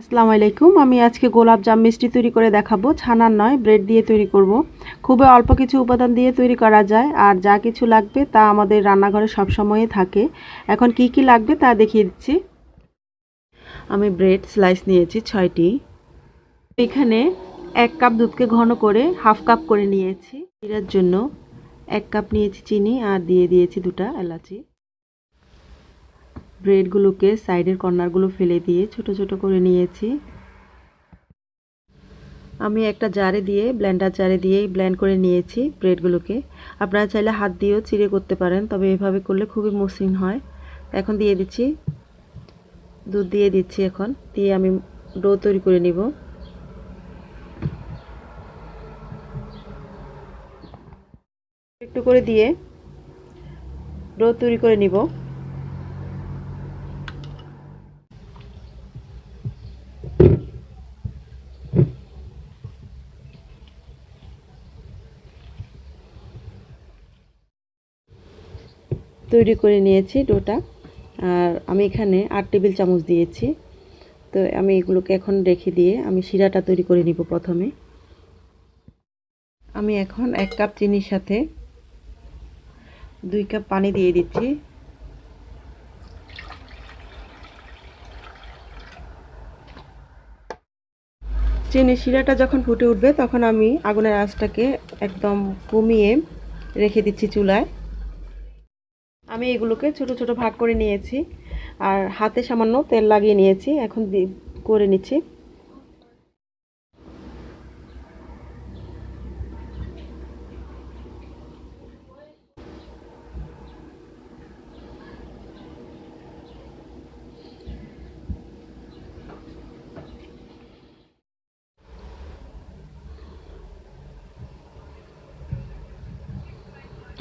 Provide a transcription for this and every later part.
আসসালামু আলাইকুম। আমি আজকে গোলাপ জাম মিষ্টি তৈরি করে দেখাবো। ছানার নয়, ব্রেড দিয়ে তৈরি করব। খুবই অল্প কিছু উপাদান দিয়ে তৈরি করা যায়, আর যা কিছু লাগবে তা আমাদের রান্নাঘরে সবসময়ই থাকে। এখন কি কি লাগবে তা দেখিয়ে দিচ্ছি। আমি ব্রেড স্লাইস নিয়েছি 6টি। এখানে 1 কাপ দুধকে ঘন করে হাফ কাপ করে নিয়েছি। এর জন্য 1 কাপ নিয়েছি চিনি আর দিয়ে দিয়েছি 2টা এলাচি। ব্রেডগুলোকে সাইডের কর্নারগুলো ফেলে দিয়ে ছোট ছোট করে নিয়েছি। আমি একটা ব্লেন্ডার জারে দিয়ে ব্লেন্ড করে নিয়েছি ব্রেডগুলোকে। আপনারা চাইলে হাত দিয়েও চিড়ে করতে পারেন, তবে এভাবে করলে খুবই মসৃণ হয়। এখন দিয়ে দিচ্ছি দুধ, দিয়ে দিচ্ছি এখন দিয়ে আমি ডো তৈরি করে নিব। একটু করে দিয়ে ডো তৈরি করে নিব। তৈরি করে নিয়েছি ডোটা, আর আমি এখানে 8 টেবিল চামচ দিয়েছি। তো আমি এগুলোকে এখন রেখে দিয়ে আমি শিরাটা তৈরি করে নিব। প্রথমে আমি এখন 1 কাপ চিনির সাথে 2 কাপ পানি দিয়ে দিচ্ছি। চিনির শিরাটা যখন ফুটে উঠবে তখন আমি আগুনের আঁচটাকে একদম কমিয়ে রেখে দিচ্ছি চুলায়। আমি এগুলোকে ছোট ছোট ভাগ করে নিয়েছি আর হাতে সামান্য তেল লাগিয়ে নিয়েছি। এখন করে নিচ্ছি।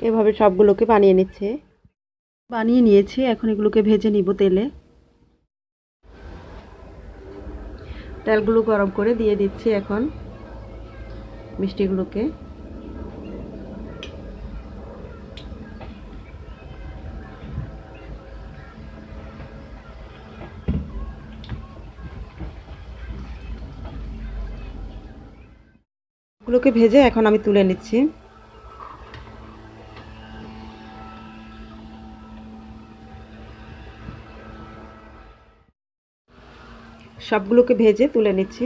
এভাবে সবগুলোকে বানিয়ে নিয়েছি। এখন এগুলোকে ভেজে নিব তেলে। তেলগুলো গরম করে দিয়ে দিচ্ছি এখন মিষ্টিগুলোকে। গুলোকে ভেজে এখন আমি তুলে নিচ্ছি। সবগুলোকে ভেজে তুলে নিচ্ছি।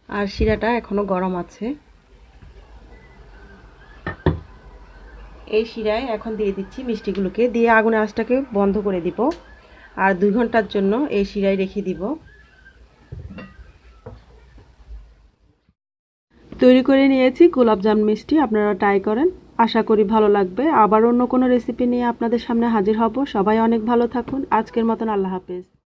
আর শিরাটা এখনো গরম আছে। এই শিরায় এখন দিয়ে দিচ্ছি মিষ্টিগুলোকে, দিয়ে আগুনের আঁচটাকে বন্ধ করে দিব আর 2 ঘন্টার জন্য এই শিরায় রেখে দিব। তৈরি করে নিয়েছি গোলাপ জাম মিষ্টি। আপনারা ট্রাই করেন, আশা করি ভালো লাগবে। আবার অন্য কোনো রেসিপি নিয়ে আপনাদের সামনে হাজির হব। সবাই অনেক ভালো থাকুন। আজকের মতন আল্লাহ হাফেজ।